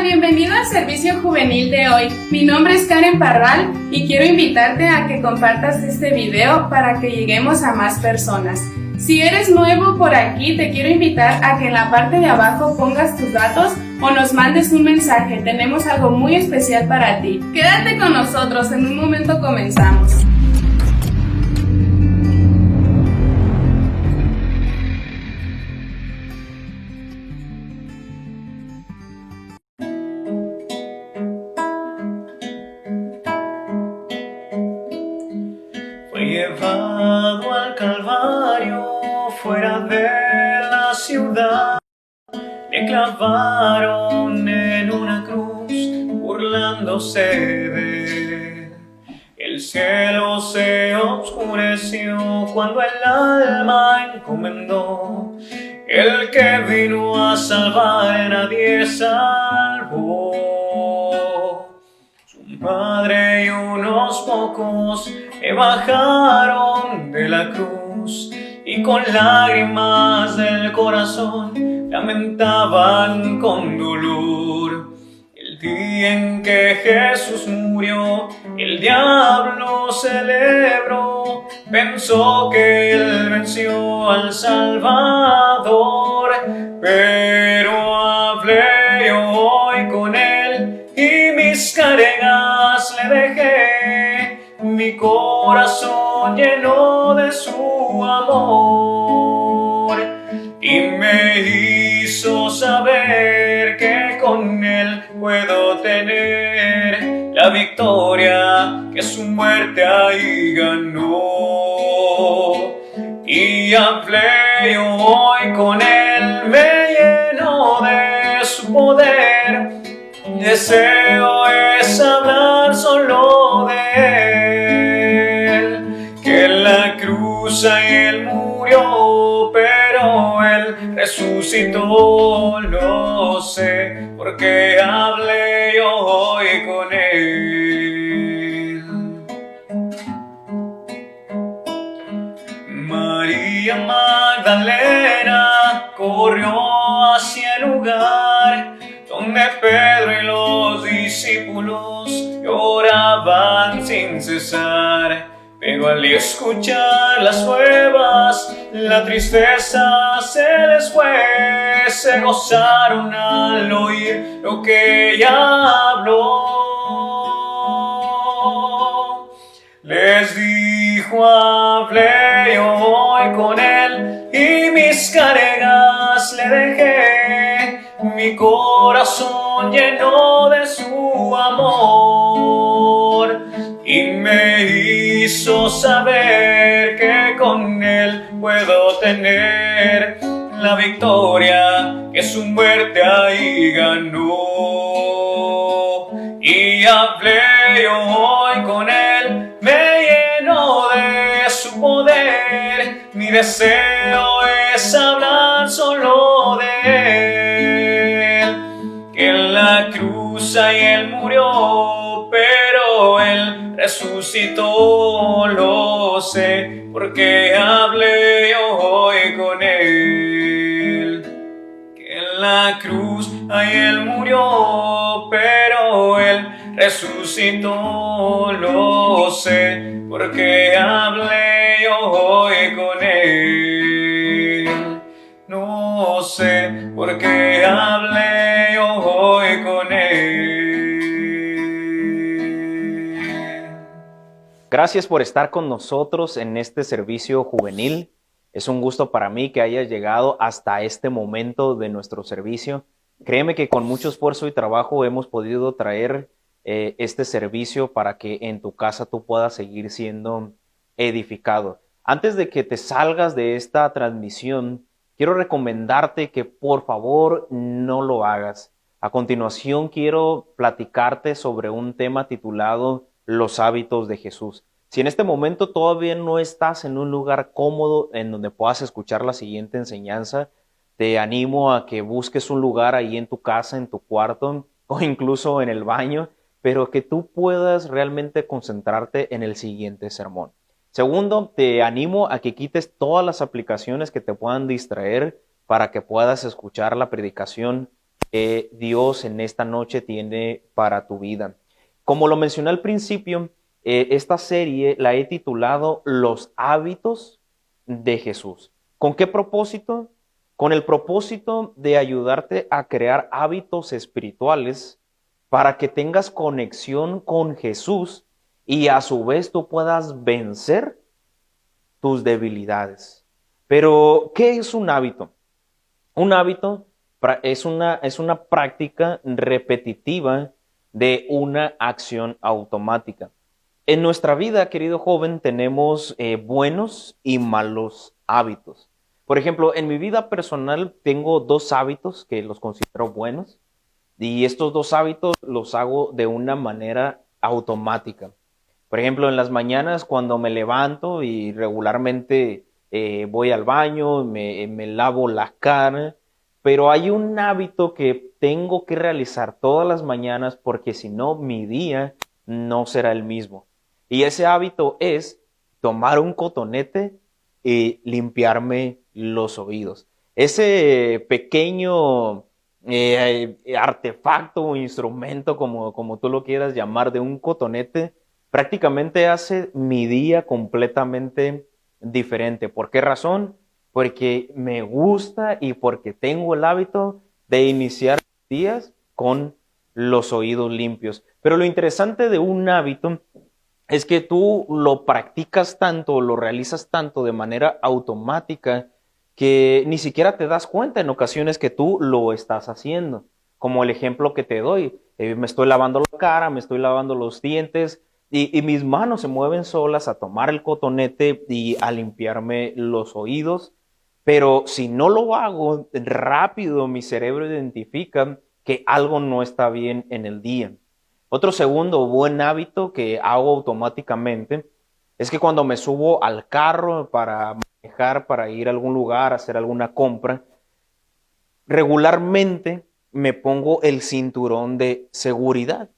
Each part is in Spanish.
bienvenido al servicio juvenil de hoy. Mi nombre es Karen Parral y quiero invitarte a que compartas este video para que lleguemos a más personas. Si eres nuevo por aquí, te quiero invitar a que en la parte de abajo pongas tus datos o nos mandes un mensaje. Tenemos algo muy especial para ti. Quédate con nosotros, en un momento comenzamos. Fue llevado al Calvario fuera de la ciudad. Le clavaron en una cruz burlándose de él. El cielo se oscureció cuando el alma encomendó. El que vino a salvar nadie salvó. Su madre y unos pocos le bajaron de la cruz y con lágrimas del corazón lamentaban con dolor. El día en que Jesús murió, el diablo celebró, pensó que él venció al Salvador, pero hablé yo hoy con él y mis cargas le dejé, mi corazón lleno de su amor, y me hizo saber que con él puedo tener la victoria que su muerte ahí ganó. Y hablé yo hoy con él, me lleno de su poder. Mi deseo es hablar solo de él, que en la cruz él murió, pero él resucitó, lo sé, porque hablé yo hoy con él. María Magdalena corrió hacia el lugar donde Pedro y los discípulos lloraban sin cesar. Pero al escuchar las nuevas, la tristeza se les fue. Se gozaron al oír lo que ella habló. Les dijo, hablé yo hoy con él y mis cargas le dejé, mi corazón lleno de su amor, y me hizo saber que con él puedo tener la victoria que su muerte ahí ganó. Y hablé yo hoy con él, me lleno de su poder, mi deseo es hablar solo de él, que en la cruz ahí él murió, pero él resucitó, lo sé, porque hablé yo hoy con él, que en la cruz ahí él murió, pero él resucitó, lo sé, porque hablé yo hoy con él. No sé por qué hablé yo hoy con él. Gracias por estar con nosotros en este servicio juvenil. Es un gusto para mí que hayas llegado hasta este momento de nuestro servicio. Créeme que con mucho esfuerzo y trabajo hemos podido traer este servicio para que en tu casa tú puedas seguir siendo edificado. Antes de que te salgas de esta transmisión, quiero recomendarte que por favor no lo hagas. A continuación quiero platicarte sobre un tema titulado Los hábitos de Jesús. Si en este momento todavía no estás en un lugar cómodo en donde puedas escuchar la siguiente enseñanza, te animo a que busques un lugar ahí en tu casa, en tu cuarto o incluso en el baño, pero que tú puedas realmente concentrarte en el siguiente sermón. Segundo, te animo a que quites todas las aplicaciones que te puedan distraer para que puedas escuchar la predicación que Dios en esta noche tiene para tu vida. Como lo mencioné al principio, esta serie la he titulado Los hábitos de Jesús. ¿Con qué propósito? Con el propósito de ayudarte a crear hábitos espirituales para que tengas conexión con Jesús y a su vez tú puedas vencer tus debilidades. Pero, ¿qué es un hábito? Un hábito es una práctica repetitiva de una acción automática. En nuestra vida, querido joven, tenemos buenos y malos hábitos. Por ejemplo, en mi vida personal tengo dos hábitos que los considero buenos y estos dos hábitos los hago de una manera automática. Por ejemplo, en las mañanas cuando me levanto y regularmente voy al baño, me lavo la cara, pero hay un hábito que tengo que realizar todas las mañanas porque si no, mi día no será el mismo. Y ese hábito es tomar un cotonete y limpiarme los oídos. Ese pequeño artefacto o instrumento, como tú lo quieras llamar, de un cotonete, prácticamente hace mi día completamente diferente. ¿Por qué razón? Porque me gusta y porque tengo el hábito de iniciar días con los oídos limpios. Pero lo interesante de un hábito es que tú lo practicas tanto, lo realizas tanto de manera automática que ni siquiera te das cuenta en ocasiones que tú lo estás haciendo. Como el ejemplo que te doy, me estoy lavando la cara, me estoy lavando los dientes y mis manos se mueven solas a tomar el cotonete y a limpiarme los oídos. Pero si no lo hago rápido, mi cerebro identifica que algo no está bien en el día. Otro segundo buen hábito que hago automáticamente es que cuando me subo al carro para manejar, para ir a algún lugar, a hacer alguna compra, regularmente me pongo el cinturón de seguridad,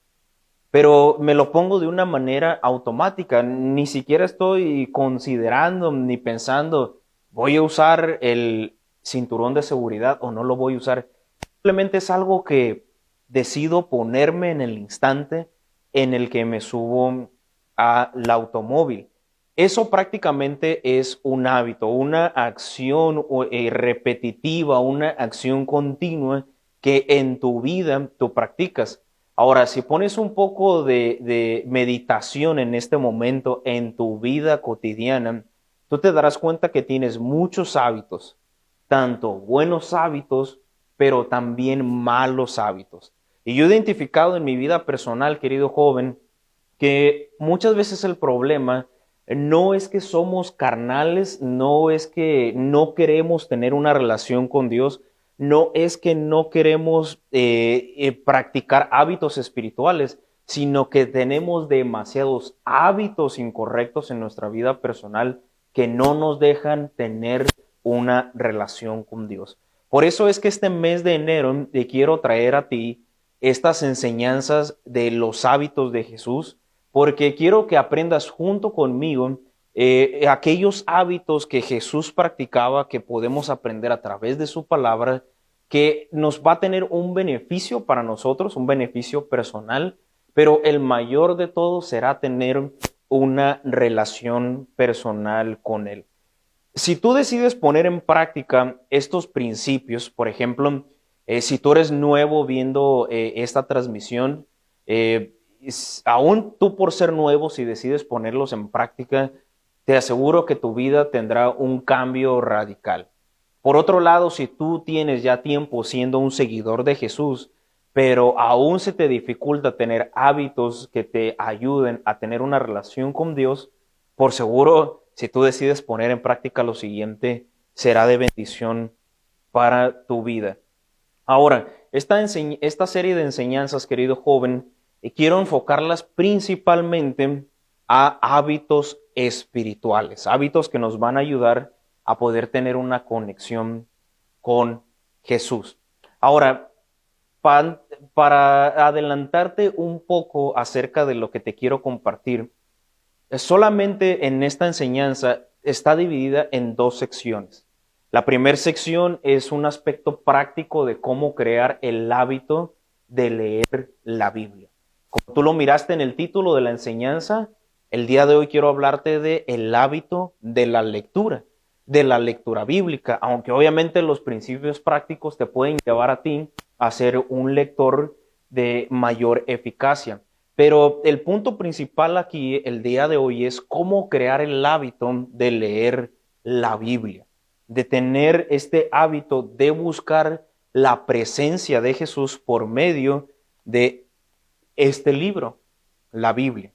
pero me lo pongo de una manera automática. Ni siquiera estoy considerando ni pensando, ¿voy a usar el cinturón de seguridad o no lo voy a usar? Simplemente es algo que decido ponerme en el instante en el que me subo al automóvil. Eso prácticamente es un hábito, una acción repetitiva, una acción continua que en tu vida tú practicas. Ahora, si pones un poco de meditación en este momento en tu vida cotidiana, tú te darás cuenta que tienes muchos hábitos, tanto buenos hábitos, pero también malos hábitos. Y yo he identificado en mi vida personal, querido joven, que muchas veces el problema no es que somos carnales, no es que no queremos tener una relación con Dios, no es que no queremos practicar hábitos espirituales, sino que tenemos demasiados hábitos incorrectos en nuestra vida personal que no nos dejan tener una relación con Dios. Por eso es que este mes de enero te quiero traer a ti estas enseñanzas de los hábitos de Jesús, porque quiero que aprendas junto conmigo aquellos hábitos que Jesús practicaba, que podemos aprender a través de su palabra, que nos va a tener un beneficio para nosotros, un beneficio personal, pero el mayor de todos será tener una relación personal con Él. Si tú decides poner en práctica estos principios, por ejemplo, si tú eres nuevo viendo esta transmisión, aún tú por ser nuevo, si decides ponerlos en práctica, te aseguro que tu vida tendrá un cambio radical. Por otro lado, si tú tienes ya tiempo siendo un seguidor de Jesús, pero aún se te dificulta tener hábitos que te ayuden a tener una relación con Dios, por seguro, si tú decides poner en práctica lo siguiente, será de bendición para tu vida. Ahora, esta serie de enseñanzas, querido joven, quiero enfocarlas principalmente a hábitos espirituales, hábitos que nos van a ayudar a poder tener una conexión con Jesús. Ahora, para adelantarte un poco acerca de lo que te quiero compartir, solamente en esta enseñanza está dividida en dos secciones. La primera sección es un aspecto práctico de cómo crear el hábito de leer la Biblia. Como tú lo miraste en el título de la enseñanza, el día de hoy quiero hablarte de el hábito de la lectura bíblica, aunque obviamente los principios prácticos te pueden llevar a ti a ser un lector de mayor eficacia. Pero el punto principal aquí el día de hoy es cómo crear el hábito de leer la Biblia, de tener este hábito de buscar la presencia de Jesús por medio de este libro, la Biblia.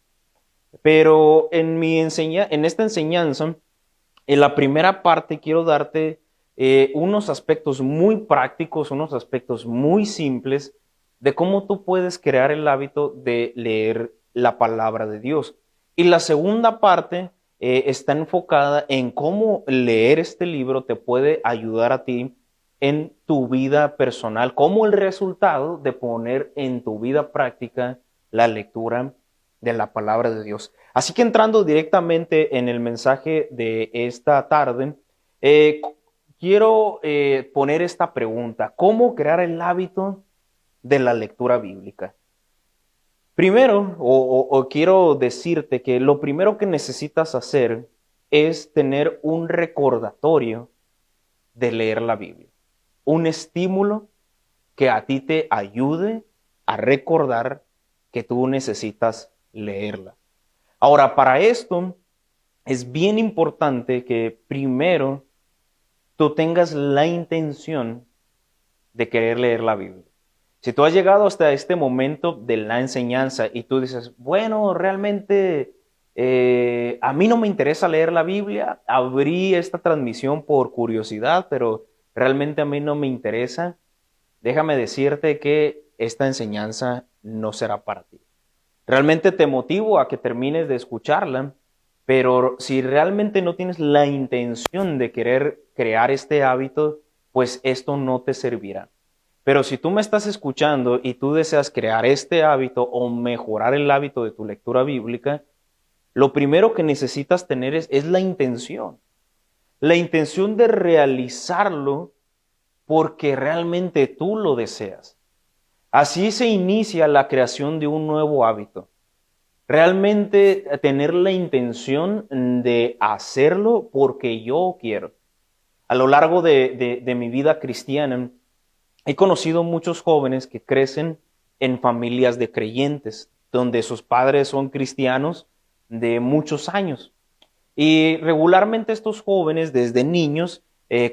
Pero en esta enseñanza, en la primera parte quiero darte unos aspectos muy prácticos, unos aspectos muy simples de cómo tú puedes crear el hábito de leer la palabra de Dios. Y la segunda parte está enfocada en cómo leer este libro te puede ayudar a ti en tu vida personal, como el resultado de poner en tu vida práctica la lectura de la palabra de Dios. Así que entrando directamente en el mensaje de esta tarde, quiero poner esta pregunta: ¿cómo crear el hábito de la lectura bíblica? Primero, quiero decirte que lo primero que necesitas hacer es tener un recordatorio de leer la Biblia, un estímulo que a ti te ayude a recordar que tú necesitas leerla. Ahora, para esto es bien importante que primero tú tengas la intención de querer leer la Biblia. Si tú has llegado hasta este momento de la enseñanza y tú dices, bueno, realmente a mí no me interesa leer la Biblia, abrí esta transmisión por curiosidad, pero realmente a mí no me interesa, déjame decirte que esta enseñanza no será para ti. Realmente te motivo a que termines de escucharla, pero si realmente no tienes la intención de querer crear este hábito, pues esto no te servirá. Pero si tú me estás escuchando y tú deseas crear este hábito o mejorar el hábito de tu lectura bíblica, lo primero que necesitas tener es la intención. La intención de realizarlo porque realmente tú lo deseas. Así se inicia la creación de un nuevo hábito. Realmente tener la intención de hacerlo porque yo quiero. A lo largo de mi vida cristiana, he conocido muchos jóvenes que crecen en familias de creyentes, donde sus padres son cristianos de muchos años. Y regularmente estos jóvenes, desde niños,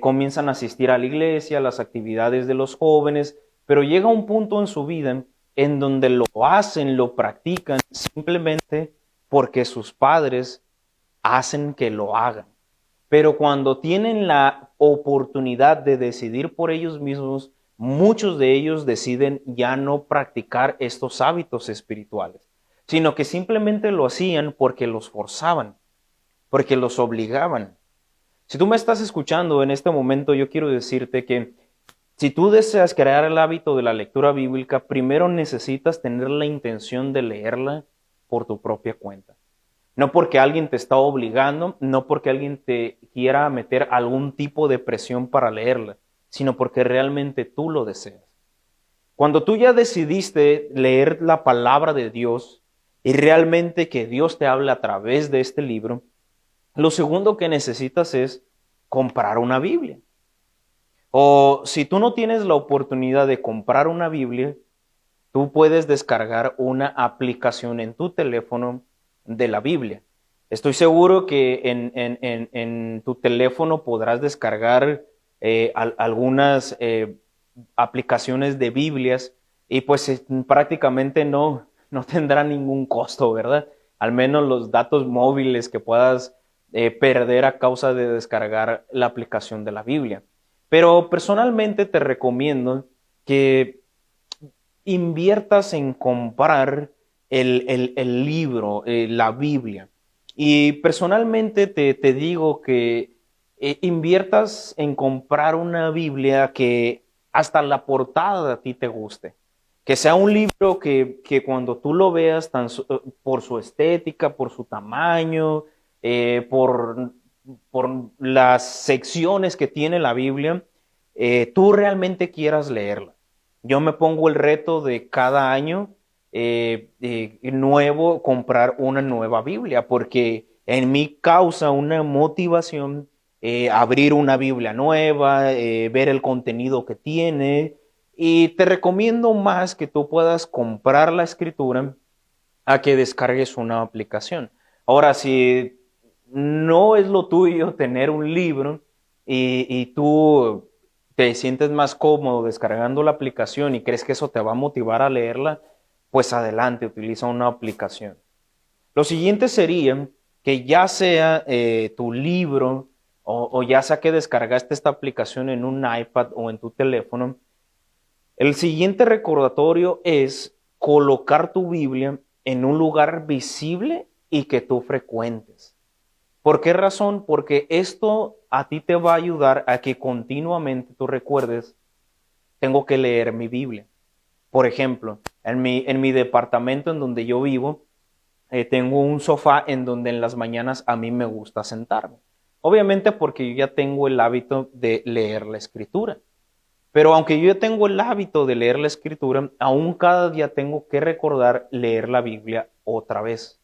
comienzan a asistir a la iglesia, a las actividades de los jóvenes, pero llega un punto en su vida en donde lo hacen, lo practican simplemente porque sus padres hacen que lo hagan. Pero cuando tienen la oportunidad de decidir por ellos mismos, muchos de ellos deciden ya no practicar estos hábitos espirituales, sino que simplemente lo hacían porque los forzaban, porque los obligaban. Si tú me estás escuchando en este momento, yo quiero decirte que si tú deseas crear el hábito de la lectura bíblica, primero necesitas tener la intención de leerla por tu propia cuenta. No porque alguien te está obligando, no porque alguien te quiera meter algún tipo de presión para leerla, sino porque realmente tú lo deseas. Cuando tú ya decidiste leer la palabra de Dios y realmente que Dios te hable a través de este libro, lo segundo que necesitas es comprar una Biblia. O si tú no tienes la oportunidad de comprar una Biblia, tú puedes descargar una aplicación en tu teléfono de la Biblia. Estoy seguro que en tu teléfono podrás descargar algunas aplicaciones de Biblias y pues prácticamente no tendrá ningún costo, ¿verdad? Al menos los datos móviles que puedas perder a causa de descargar la aplicación de la Biblia. Pero personalmente te recomiendo que inviertas en comprar el libro, la Biblia. Y personalmente te digo que inviertas en comprar una Biblia que hasta la portada a ti te guste. Que sea un libro que cuando tú lo veas por su estética, por su tamaño, por por las secciones que tiene la Biblia, tú realmente quieras leerla. Yo me pongo el reto de cada año nuevo comprar una nueva Biblia, porque en mí causa una motivación abrir una Biblia nueva, ver el contenido que tiene, y te recomiendo más que tú puedas comprar la escritura a que descargues una aplicación. Ahora, si no es lo tuyo tener un libro y tú te sientes más cómodo descargando la aplicación y crees que eso te va a motivar a leerla, pues adelante, utiliza una aplicación. Lo siguiente sería que ya sea tu libro o ya sea que descargaste esta aplicación en un iPad o en tu teléfono, el siguiente recordatorio es colocar tu Biblia en un lugar visible y que tú frecuentes. ¿Por qué razón? Porque esto a ti te va a ayudar a que continuamente tú recuerdes, tengo que leer mi Biblia. Por ejemplo, en mi departamento en donde yo vivo, tengo un sofá en donde en las mañanas a mí me gusta sentarme. Obviamente porque yo ya tengo el hábito de leer la escritura. Pero aunque yo ya tengo el hábito de leer la escritura, aún cada día tengo que recordar leer la Biblia otra vez.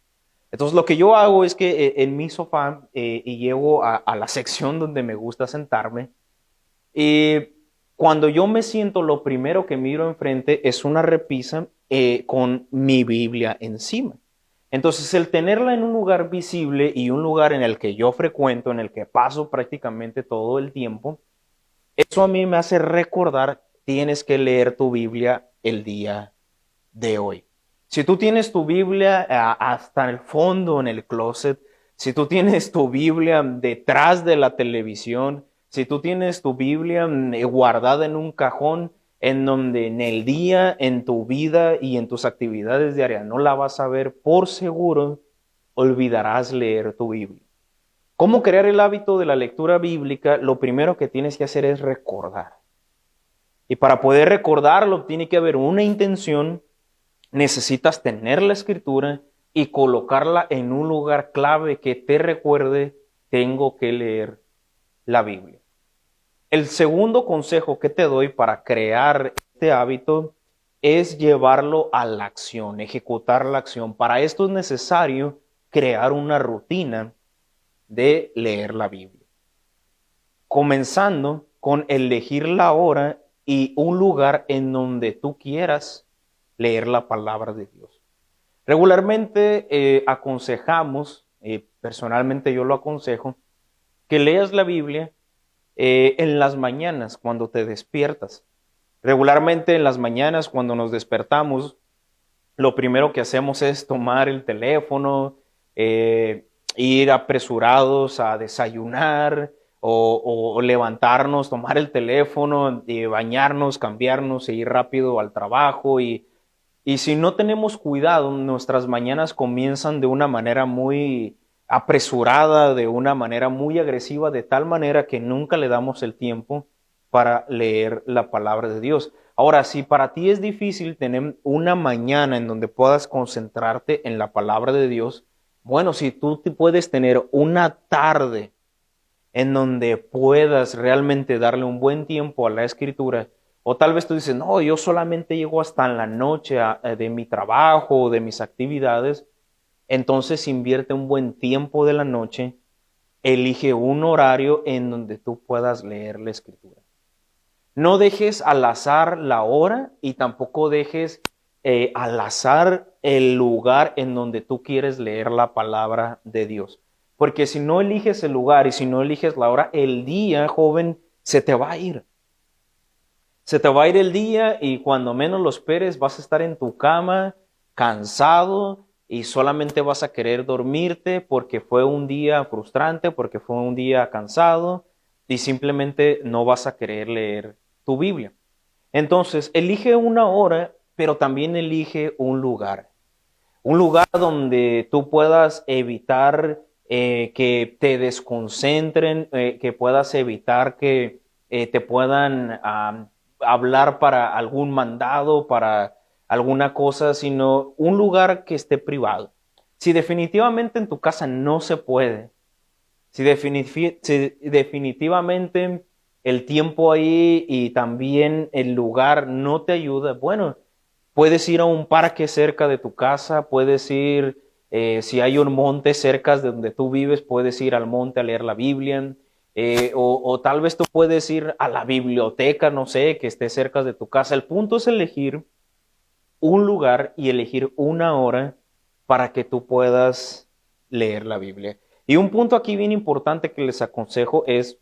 Entonces lo que yo hago es que en mi sofá y llego a la sección donde me gusta sentarme, y cuando yo me siento, lo primero que miro enfrente es una repisa con mi Biblia encima. Entonces, el tenerla en un lugar visible y un lugar en el que yo frecuento, en el que paso prácticamente todo el tiempo, eso a mí me hace recordar, tienes que leer tu Biblia el día de hoy. Si tú tienes tu Biblia hasta el fondo en el closet, si tú tienes tu Biblia detrás de la televisión, si tú tienes tu Biblia guardada en un cajón en donde en el día, en tu vida y en tus actividades diarias no la vas a ver, por seguro olvidarás leer tu Biblia. ¿Cómo crear el hábito de la lectura bíblica? Lo primero que tienes que hacer es recordar. Y para poder recordarlo tiene que haber una intención. Necesitas tener la escritura y colocarla en un lugar clave que te recuerde, tengo que leer la Biblia. El segundo consejo que te doy para crear este hábito es llevarlo a la acción, ejecutar la acción. Para esto es necesario crear una rutina de leer la Biblia. Comenzando con elegir la hora y un lugar en donde tú quieras leer la palabra de Dios. Regularmente aconsejamos, personalmente yo lo aconsejo, que leas la Biblia en las mañanas cuando te despiertas. Regularmente en las mañanas cuando nos despertamos, lo primero que hacemos es tomar el teléfono, ir apresurados a desayunar o levantarnos, tomar el teléfono, bañarnos, cambiarnos e ir rápido al trabajo. Y si no tenemos cuidado, nuestras mañanas comienzan de una manera muy apresurada, de una manera muy agresiva, de tal manera que nunca le damos el tiempo para leer la palabra de Dios. Ahora, si para ti es difícil tener una mañana en donde puedas concentrarte en la palabra de Dios, bueno, si tú puedes tener una tarde en donde puedas realmente darle un buen tiempo a la escritura, o tal vez tú dices, no, yo solamente llego hasta en la noche de mi trabajo o de mis actividades, entonces invierte un buen tiempo de la noche, elige un horario en donde tú puedas leer la escritura. No dejes al azar la hora y tampoco dejes al azar el lugar en donde tú quieres leer la palabra de Dios. Porque si no eliges el lugar y si no eliges la hora, el día, joven, se te va a ir. Se te va a ir el día y cuando menos lo esperes vas a estar en tu cama cansado y solamente vas a querer dormirte porque fue un día frustrante, porque fue un día cansado y simplemente no vas a querer leer tu Biblia. Entonces, elige una hora, pero también elige un lugar. Un lugar donde tú puedas evitar que te desconcentren, que puedas evitar que te puedan hablar para algún mandado, para alguna cosa, sino un lugar que esté privado. Si definitivamente en tu casa no se puede, Si definitivamente el tiempo ahí y también el lugar no te ayuda, bueno, puedes ir a un parque cerca de tu casa, puedes ir, si hay un monte cerca de donde tú vives, puedes ir al monte a leer la Biblia, o tal vez tú puedes ir a la biblioteca, no sé, que esté cerca de tu casa. El punto es elegir un lugar y elegir una hora para que tú puedas leer la Biblia. Y un punto aquí bien importante que les aconsejo es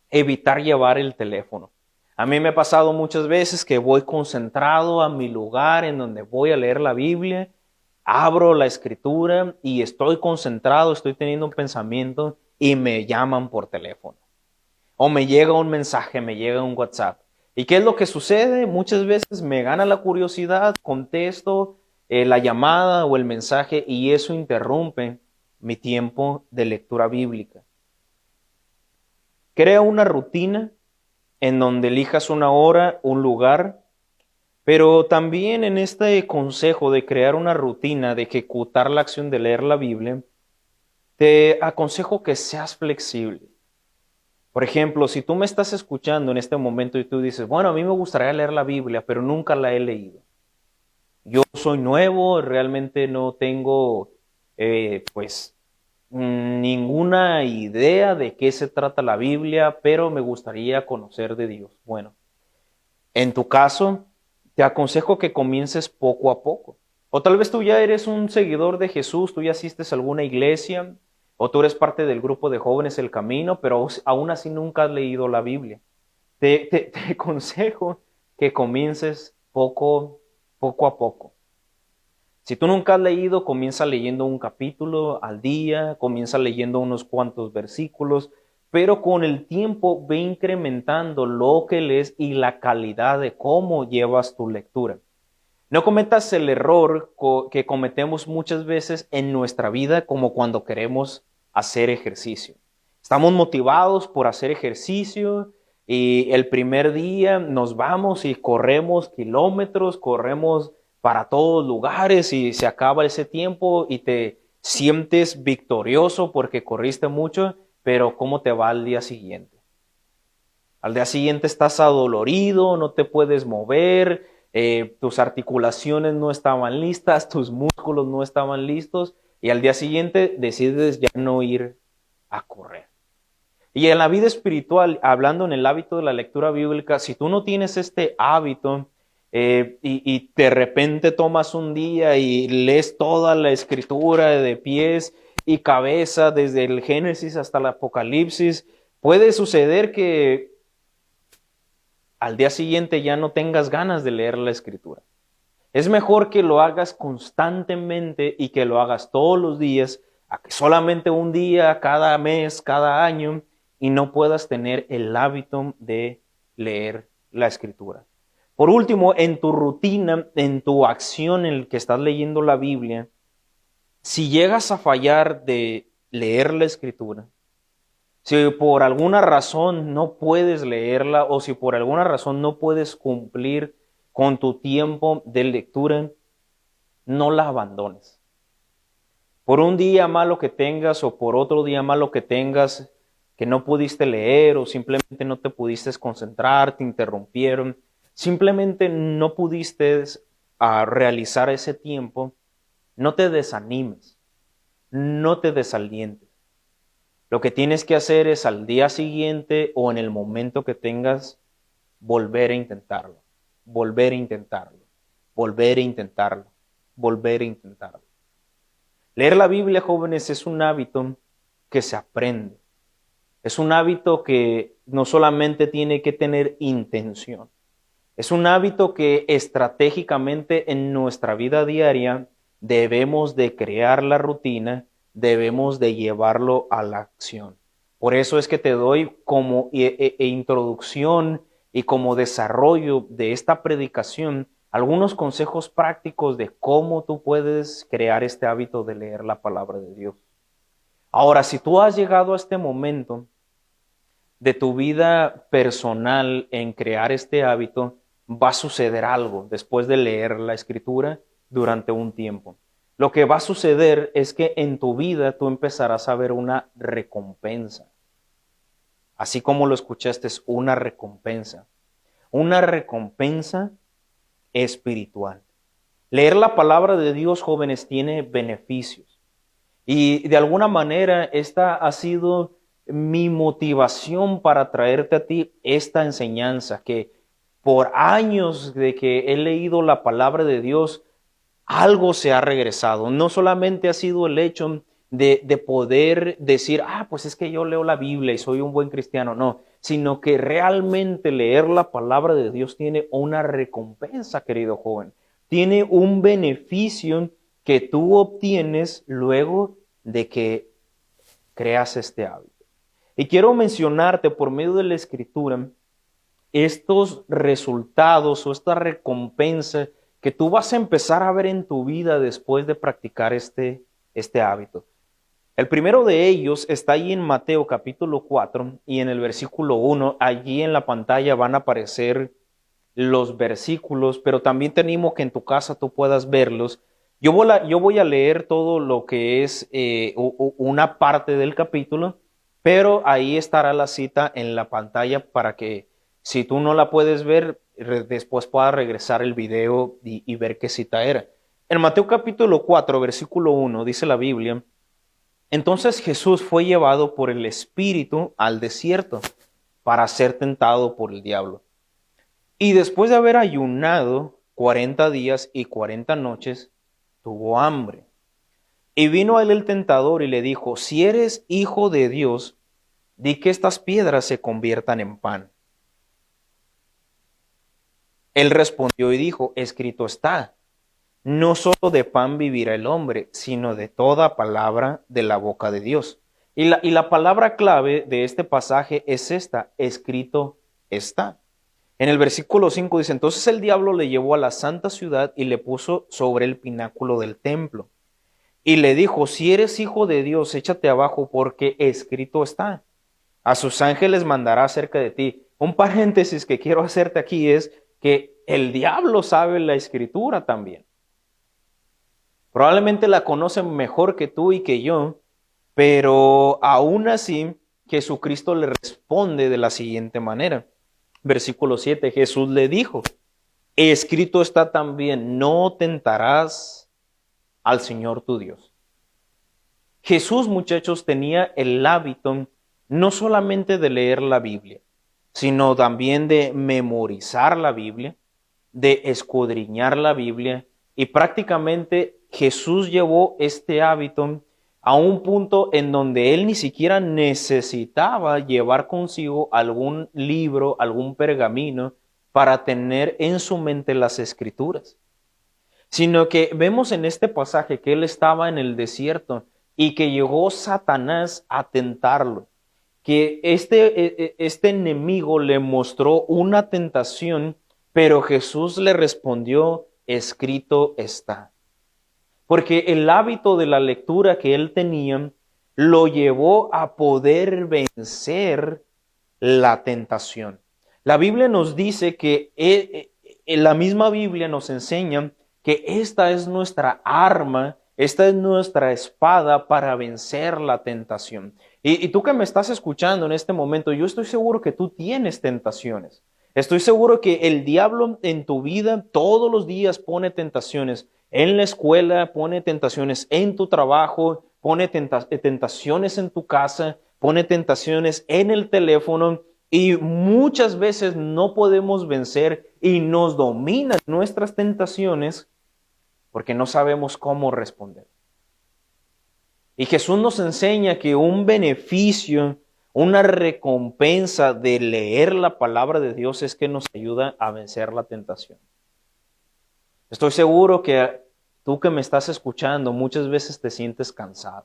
evitar llevar el teléfono. A mí me ha pasado muchas veces que voy concentrado a mi lugar en donde voy a leer la Biblia, abro la escritura y estoy concentrado, estoy teniendo un pensamiento y me llaman por teléfono. O me llega un mensaje, me llega un WhatsApp. ¿Y qué es lo que sucede? Muchas veces me gana la curiosidad, contesto la llamada o el mensaje y eso interrumpe mi tiempo de lectura bíblica. Crea una rutina en donde elijas una hora, un lugar, pero también en este consejo de crear una rutina, de ejecutar la acción de leer la Biblia, te aconsejo que seas flexible. Por ejemplo, si tú me estás escuchando en este momento y tú dices, bueno, a mí me gustaría leer la Biblia, pero nunca la he leído. Yo soy nuevo, realmente no tengo, ninguna idea de qué se trata la Biblia, pero me gustaría conocer de Dios. Bueno, en tu caso, te aconsejo que comiences poco a poco. O tal vez tú ya eres un seguidor de Jesús, tú ya asistes a alguna iglesia, o tú eres parte del grupo de jóvenes El Camino, pero aún así nunca has leído la Biblia. Te aconsejo que comiences poco a poco. Si tú nunca has leído, comienza leyendo un capítulo al día, comienza leyendo unos cuantos versículos, pero con el tiempo ve incrementando lo que lees y la calidad de cómo llevas tu lectura. No cometas el error que cometemos muchas veces en nuestra vida, como cuando queremos hacer ejercicio. Estamos motivados por hacer ejercicio y el primer día nos vamos y corremos kilómetros, corremos para todos lugares y se acaba ese tiempo y te sientes victorioso porque corriste mucho, pero ¿cómo te va al día siguiente? Al día siguiente estás adolorido, no te puedes mover, tus articulaciones no estaban listas, tus músculos no estaban listos y al día siguiente decides ya no ir a correr. Y en la vida espiritual, hablando en el hábito de la lectura bíblica, si tú no tienes este hábito y de repente tomas un día y lees toda la escritura de pies y cabeza, desde el Génesis hasta el Apocalipsis, puede suceder que al día siguiente ya no tengas ganas de leer la escritura. Es mejor que lo hagas constantemente y que lo hagas todos los días, a que solamente un día, cada mes, cada año, y no puedas tener el hábito de leer la escritura. Por último, en tu rutina, en tu acción en el que estás leyendo la Biblia, si llegas a fallar de leer la escritura, si por alguna razón no puedes leerla o si por alguna razón no puedes cumplir con tu tiempo de lectura, no la abandones. Por un día malo que tengas o por otro día malo que tengas que no pudiste leer o simplemente no te pudiste concentrar, te interrumpieron, simplemente no pudiste realizar ese tiempo, no te desanimes, no te desalientes. Lo que tienes que hacer es al día siguiente o en el momento que tengas, volver a intentarlo, volver a intentarlo, volver a intentarlo, volver a intentarlo. Leer la Biblia, jóvenes, es un hábito que se aprende. Es un hábito que no solamente tiene que tener intención, es un hábito que estratégicamente en nuestra vida diaria debemos de crear la rutina, debemos de llevarlo a la acción. Por eso es que te doy como introducción y como desarrollo de esta predicación algunos consejos prácticos de cómo tú puedes crear este hábito de leer la palabra de Dios. Ahora, si tú has llegado a este momento de tu vida personal en crear este hábito, va a suceder algo después de leer la escritura durante un tiempo. lo que va a suceder es que en tu vida tú empezarás a ver una recompensa. Así como lo escuchaste, es una recompensa. Una recompensa espiritual. Leer la palabra de Dios, jóvenes, tiene beneficios. Y de alguna manera esta ha sido mi motivación para traerte a ti esta enseñanza, que por años de que he leído la palabra de Dios, algo se ha regresado. No solamente ha sido el hecho de poder decir, pues es que yo leo la Biblia y soy un buen cristiano, no, sino que realmente leer la palabra de Dios tiene una recompensa, querido joven. Tiene un beneficio que tú obtienes luego de que creas este hábito. Y quiero mencionarte por medio de la Escritura estos resultados o esta recompensa que tú vas a empezar a ver en tu vida después de practicar este hábito. El primero de ellos está ahí en Mateo capítulo 4 y en el versículo 1. Allí en la pantalla van a aparecer los versículos, pero también te animo que en tu casa tú puedas verlos. Yo voy a leer todo lo que es una parte del capítulo, pero ahí estará la cita en la pantalla para que si tú no la puedes ver, después puedas regresar el video y ver qué cita era. En Mateo capítulo 4, versículo 1, dice la Biblia: entonces Jesús fue llevado por el Espíritu al desierto para ser tentado por el diablo. Y después de haber ayunado 40 días y 40 noches, tuvo hambre. Y vino a él el tentador y le dijo: si eres hijo de Dios, di que estas piedras se conviertan en pan. Él respondió y dijo: escrito está, no solo de pan vivirá el hombre, sino de toda palabra de la boca de Dios. Y la palabra clave de este pasaje es esta: escrito está. En el versículo 5 dice: entonces el diablo le llevó a la santa ciudad y le puso sobre el pináculo del templo. Y le dijo: si eres hijo de Dios, échate abajo, porque escrito está, a sus ángeles mandará acerca de ti. Un paréntesis que quiero hacerte aquí es que el diablo sabe la escritura también. Probablemente la conoce mejor que tú y que yo, pero aún así Jesucristo le responde de la siguiente manera. Versículo 7, Jesús le dijo: escrito está también, no tentarás al Señor tu Dios. Jesús, muchachos, tenía el hábito no solamente de leer la Biblia, sino también de memorizar la Biblia, de escudriñar la Biblia, y prácticamente Jesús llevó este hábito a un punto en donde él ni siquiera necesitaba llevar consigo algún libro, algún pergamino para tener en su mente las escrituras, sino que vemos en este pasaje que él estaba en el desierto y que llegó Satanás a tentarlo, que este enemigo le mostró una tentación, pero Jesús le respondió: escrito está. Porque el hábito de la lectura que él tenía lo llevó a poder vencer la tentación. La Biblia nos dice que, la misma Biblia nos enseña que esta es nuestra arma, esta es nuestra espada para vencer la tentación. Y tú que me estás escuchando en este momento, yo estoy seguro que tú tienes tentaciones. Estoy seguro que el diablo en tu vida todos los días pone tentaciones. En la escuela pone tentaciones, en tu trabajo pone tentaciones, en tu casa pone tentaciones, en el teléfono, y muchas veces no podemos vencer y nos dominan nuestras tentaciones porque no sabemos cómo responder. Y Jesús nos enseña que un beneficio, una recompensa de leer la palabra de Dios es que nos ayuda a vencer la tentación. Estoy seguro que tú que me estás escuchando muchas veces te sientes cansado.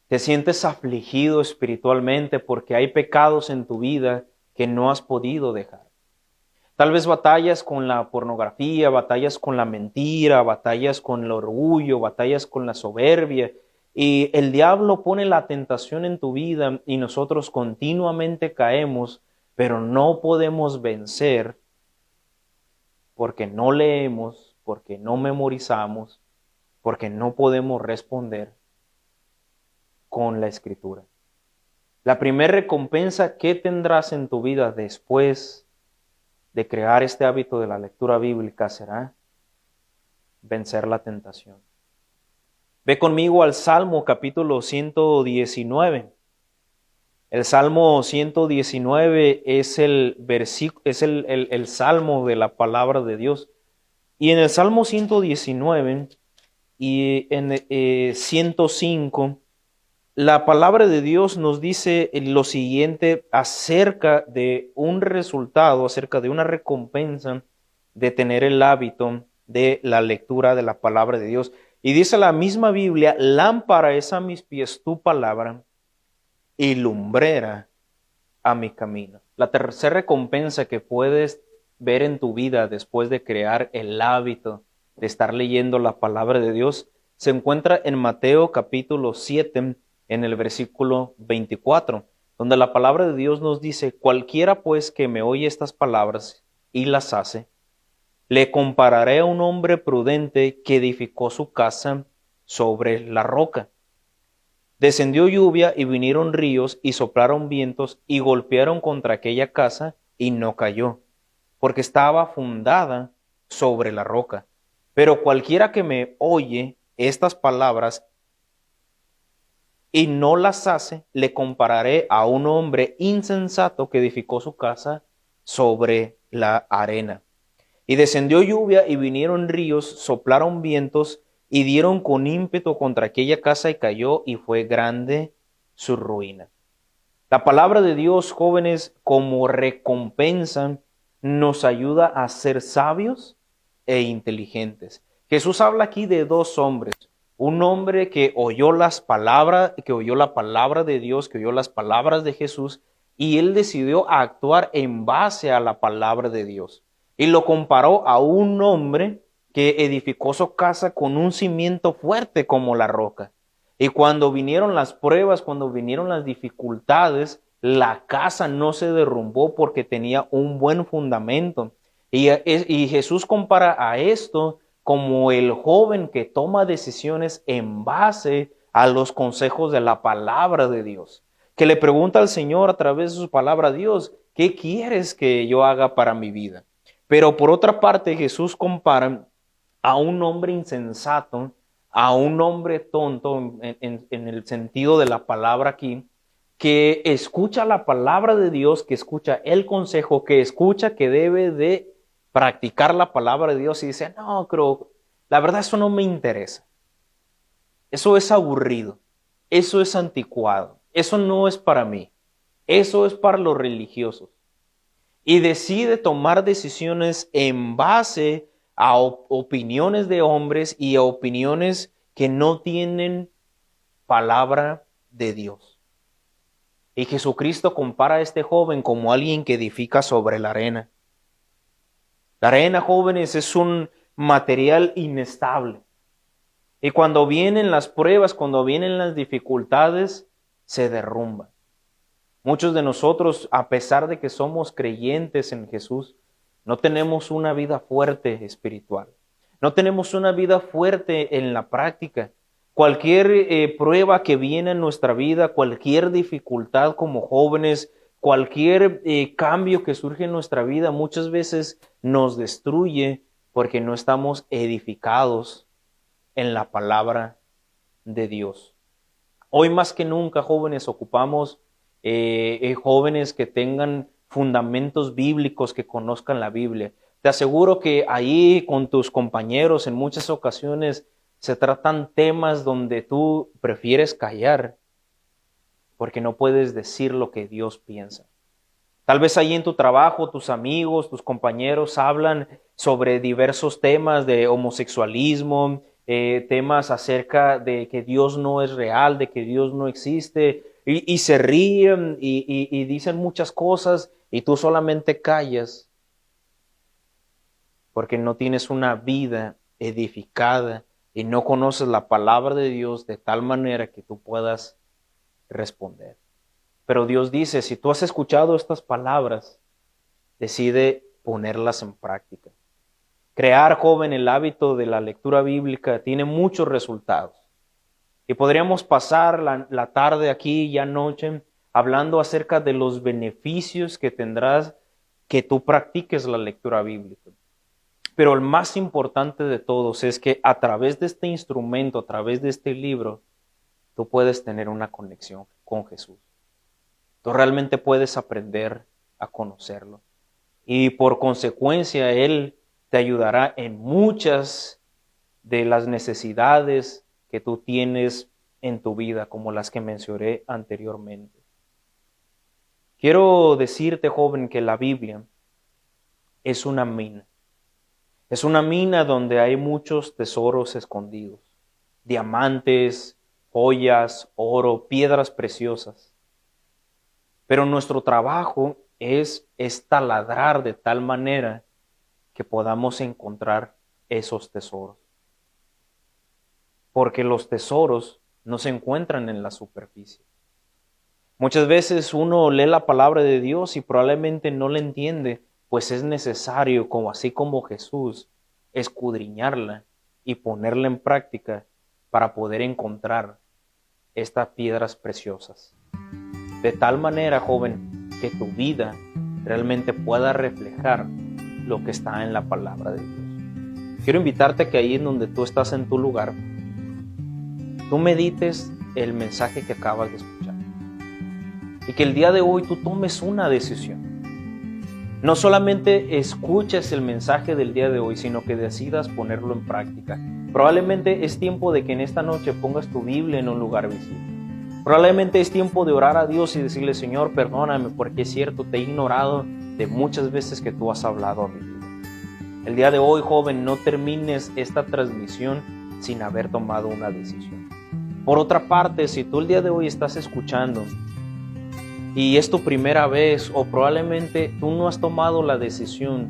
Te sientes afligido espiritualmente porque hay pecados en tu vida que no has podido dejar. Tal vez batallas con la pornografía, batallas con la mentira, batallas con el orgullo, batallas con la soberbia. Y el diablo pone la tentación en tu vida y nosotros continuamente caemos, pero no podemos vencer porque no leemos, porque no memorizamos porque no podemos responder con la Escritura. La primera recompensa que tendrás en tu vida después de crear este hábito de la lectura bíblica será vencer la tentación. Ve conmigo al Salmo capítulo 119. El Salmo 119 es el salmo de la palabra de Dios. Y en el Salmo 119 y en 105, la palabra de Dios nos dice lo siguiente acerca de un resultado, acerca de una recompensa de tener el hábito de la lectura de la palabra de Dios. Y dice la misma Biblia: lámpara es a mis pies tu palabra y lumbrera a mi camino. La tercera recompensa que puedes ver en tu vida después de crear el hábito de estar leyendo la palabra de Dios se encuentra en Mateo capítulo 7, en el versículo 24, donde la palabra de Dios nos dice: cualquiera pues que me oye estas palabras y las hace, le compararé a un hombre prudente que edificó su casa sobre la roca. Descendió lluvia y vinieron ríos y soplaron vientos y golpearon contra aquella casa y no cayó, porque estaba fundada sobre la roca. Pero cualquiera que me oye estas palabras y no las hace, le compararé a un hombre insensato que edificó su casa sobre la arena. Y descendió lluvia y vinieron ríos, soplaron vientos y dieron con ímpetu contra aquella casa y cayó, y fue grande su ruina. La palabra de Dios, jóvenes, como recompensa, nos ayuda a ser sabios e inteligentes. Jesús habla aquí de dos hombres. Un hombre que oyó la palabra de Dios, que oyó las palabras de Jesús, y él decidió actuar en base a la palabra de Dios. Y lo comparó a un hombre que edificó su casa con un cimiento fuerte como la roca. Y cuando vinieron las pruebas, cuando vinieron las dificultades, la casa no se derrumbó porque tenía un buen fundamento. Y Jesús compara a esto como el joven que toma decisiones en base a los consejos de la palabra de Dios, que le pregunta al Señor a través de su palabra: Dios, ¿qué quieres que yo haga para mi vida? Pero por otra parte, Jesús compara a un hombre insensato, a un hombre tonto, en el sentido de la palabra aquí, que escucha la palabra de Dios, que escucha el consejo, que escucha que debe de practicar la palabra de Dios y dice: no, pero la verdad eso no me interesa. Eso es aburrido, eso es anticuado, eso no es para mí, eso es para los religiosos. Y decide tomar decisiones en base a opiniones de hombres y a opiniones que no tienen palabra de Dios. Y Jesucristo compara a este joven como alguien que edifica sobre la arena. La arena, jóvenes, es un material inestable. Y cuando vienen las pruebas, cuando vienen las dificultades, se derrumba. Muchos de nosotros, a pesar de que somos creyentes en Jesús, no tenemos una vida fuerte espiritual. No tenemos una vida fuerte en la práctica. Cualquier prueba que viene en nuestra vida, cualquier dificultad como jóvenes, cualquier cambio que surge en nuestra vida, muchas veces nos destruye porque no estamos edificados en la palabra de Dios. Hoy más que nunca, jóvenes, ocupamos jóvenes que tengan fundamentos bíblicos, que conozcan la Biblia. Te aseguro que ahí con tus compañeros en muchas ocasiones se tratan temas donde tú prefieres callar porque no puedes decir lo que Dios piensa. Tal vez ahí en tu trabajo, tus amigos, tus compañeros hablan sobre diversos temas de homosexualismo, temas acerca de que Dios no es real, de que Dios no existe, y se ríen y dicen muchas cosas y tú solamente callas porque no tienes una vida edificada y no conoces la palabra de Dios de tal manera que tú puedas responder. Pero Dios dice: si tú has escuchado estas palabras, decide ponerlas en práctica. Crear, joven, el hábito de la lectura bíblica tiene muchos resultados. Y podríamos pasar la tarde aquí y noche hablando acerca de los beneficios que tendrás que tú practiques la lectura bíblica. Pero el más importante de todos es que a través de este instrumento, a través de este libro, tú puedes tener una conexión con Jesús. Tú realmente puedes aprender a conocerlo. Y por consecuencia, Él te ayudará en muchas de las necesidades que tú tienes en tu vida, como las que mencioné anteriormente. Quiero decirte, joven, que la Biblia es una mina. Es una mina donde hay muchos tesoros escondidos. Diamantes, joyas, oro, piedras preciosas. Pero nuestro trabajo es taladrar de tal manera que podamos encontrar esos tesoros. Porque los tesoros no se encuentran en la superficie. Muchas veces uno lee la palabra de Dios y probablemente no la entiende, pues es necesario, así como Jesús, escudriñarla y ponerla en práctica para poder encontrar estas piedras preciosas. De tal manera, joven, que tu vida realmente pueda reflejar lo que está en la palabra de Dios. Quiero invitarte a que ahí en donde tú estás en tu lugar, tú medites el mensaje que acabas de escuchar. Y que el día de hoy tú tomes una decisión. No solamente escuches el mensaje del día de hoy, sino que decidas ponerlo en práctica. Probablemente es tiempo de que en esta noche pongas tu Biblia en un lugar visible. Probablemente es tiempo de orar a Dios y decirle: Señor, perdóname porque es cierto, te he ignorado de muchas veces que tú has hablado a mi vida. El día de hoy, joven, no termines esta transmisión sin haber tomado una decisión. Por otra parte, si tú el día de hoy estás escuchando y es tu primera vez, o probablemente tú no has tomado la decisión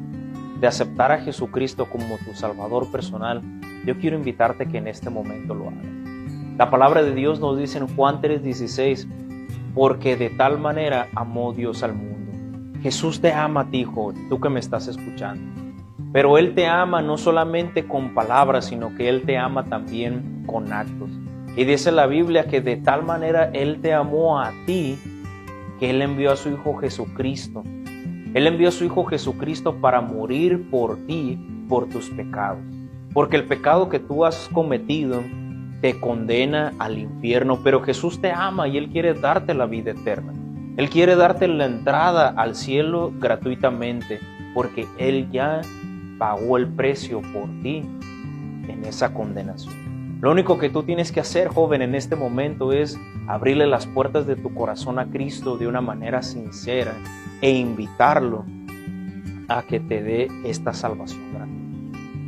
de aceptar a Jesucristo como tu Salvador personal, yo quiero invitarte que en este momento lo hagas. La palabra de Dios nos dice en Juan 3:16, porque de tal manera amó Dios al mundo. Jesús te ama a ti, hijo, tú que me estás escuchando. Pero Él te ama no solamente con palabras, sino que Él te ama también con actos. Y dice la Biblia que de tal manera Él te amó a ti, que Él envió a su Hijo Jesucristo. Él envió a su Hijo Jesucristo para morir por ti, por tus pecados. Porque el pecado que tú has cometido te condena al infierno, pero Jesús te ama y Él quiere darte la vida eterna. Él quiere darte la entrada al cielo gratuitamente, porque Él ya pagó el precio por ti en esa condenación. Lo único que tú tienes que hacer, joven, en este momento es abrirle las puertas de tu corazón a Cristo de una manera sincera e invitarlo a que te dé esta salvación gratuita.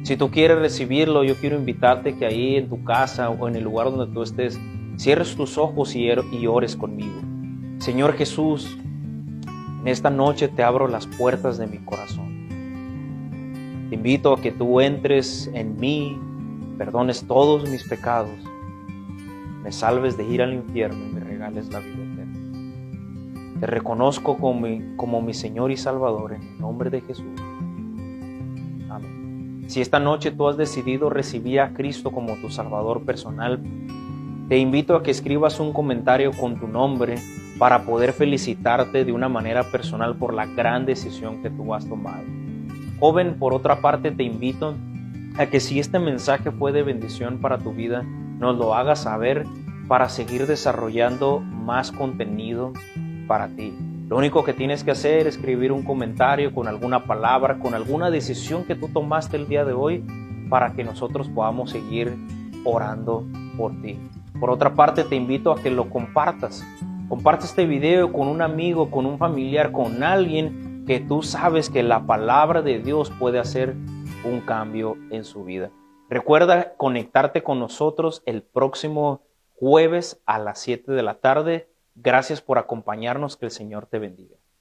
Si tú quieres recibirlo, yo quiero invitarte que ahí en tu casa o en el lugar donde tú estés, cierres tus ojos y ores conmigo. Señor Jesús, en esta noche te abro las puertas de mi corazón. Te invito a que tú entres en mí, perdones todos mis pecados, me salves de ir al infierno y me regales la vida eterna. Te reconozco como mi Señor y Salvador en el nombre de Jesús. Amén. Si esta noche tú has decidido recibir a Cristo como tu Salvador personal, te invito a que escribas un comentario con tu nombre para poder felicitarte de una manera personal por la gran decisión que tú has tomado. Joven, por otra parte, te invito a que si este mensaje fue de bendición para tu vida, nos lo hagas saber para seguir desarrollando más contenido para ti. Lo único que tienes que hacer es escribir un comentario con alguna palabra, con alguna decisión que tú tomaste el día de hoy para que nosotros podamos seguir orando por ti. Por otra parte, te invito a que lo compartas. Comparte este video con un amigo, con un familiar, con alguien que tú sabes que la palabra de Dios puede hacer un cambio en su vida. Recuerda conectarte con nosotros el próximo jueves a las 7 de la tarde. Gracias por acompañarnos. Que el Señor te bendiga.